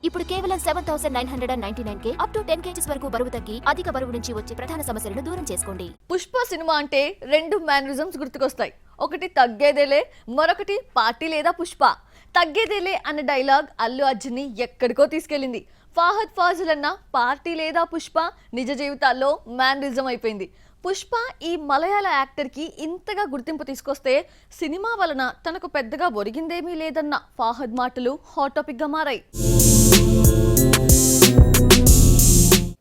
ఇప్పుడు కేవలం 7,999K up to 10 kgs వరకు బరువు తగ్గి అధిక బరువు నుంచి వచ్చే ప్రధాన సమస్యలను దూరం చేసుకోండి. పుష్ప సినిమా అంటే రెండు మేనరిజమ్స్ గుర్తుకొస్తాయి. ఒకటి తగ్గేదేలే, మరొకటి పార్టీ లేదా పుష్ప. తగ్గేదేలే అన్న డైలాగ్ అల్లు అర్జున్ని ఎక్కడికో తీసుకెళ్లింది. ఫహద్ ఫాజిల్ అన్న పార్టీ లేదా పుష్ప నిజ జీవితాల్లో మేనరిజం అయిపోయింది. పుష్ప ఈ మలయాళ యాక్టర్కి ఇంతగా గుర్తింపు తీసుకొస్తే సినిమా వలన తనకు పెద్దగా ఒరిగిందేమీ లేదన్న ఫహద్ మాటలు హాట్ టాపిక్గా మారాయి.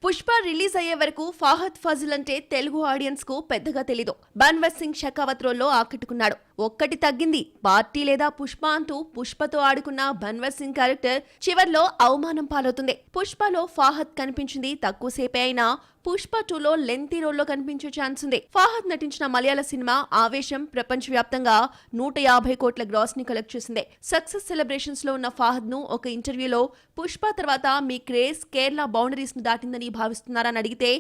పుష్ప రిలీజ్ అయ్యే వరకు ఫహద్ ఫాజిల్ అంటే తెలుగు ఆడియన్స్ కు పెద్దగా తెలీదు. బన్వర్ సింగ్ షెకావత్ రోల్లో ఆకట్టుకున్నాడు. ఒక్కటి తగ్గింది పార్టీ లేదా పుష్ప అంటూ పుష్పతో ఆడుకున్న బన్వర్ సింగ్ క్యారెక్టర్ చివర్లో అవమానం పాలవుతుంది. పుష్పలో ఫహద్ కనిపించింది తక్కువసేపే అయినా పుష్ప 2లో లెంతీ రోల్లో కనిపించే ఛాన్స్ ఉంది. ఫహద్ నటించిన మలయాళ సినిమా ఆవేశం ప్రపంచవ్యాప్తంగా 150 కోట్ల గ్రాస్ ని కలెక్ట్ చేసింది. సక్సెస్ సెలబ్రేషన్స్ లో ఉన్న ఫహద్ ను ఒక ఇంటర్వ్యూలో పుష్ప తర్వాత మీ క్రేజ్ కేరళ బౌండరీస్ ను దాటిందని భావిస్తున్నారని అడిగితే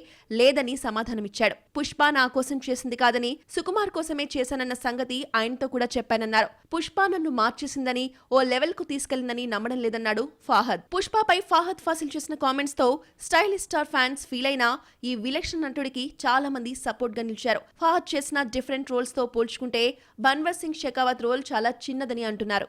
లేదని సమాధానమిచ్చాడు. పుష్ప నా కోసం చేసింది కాదని సుకుమార్ కోసమే చేశానన్న సంగతి ఆయనతో కూడా చెప్పానన్నారు. పుష్ప నన్ను మార్చేసిందని ఓ లెవెల్ కు తీసుకెళ్లిందని నమ్మడం లేదన్నాడు ఫహద్. పుష్పపై ఫహద్ ఫాసిల్ చేసిన కామెంట్స్ తో స్టైలిష్ స్టార్ ఫ్యాన్స్ ఫీల్ అయినా ఈ విలక్షణ నటుడికి చాలా మంది సపోర్ట్ గా నిలిచారు. ఫహద్ చేసిన డిఫరెంట్ రోల్స్ తో పోల్చుకుంటే బన్వర్ సింగ్ షెకావత్ రోల్ చాలా చిన్నదని అంటున్నారు.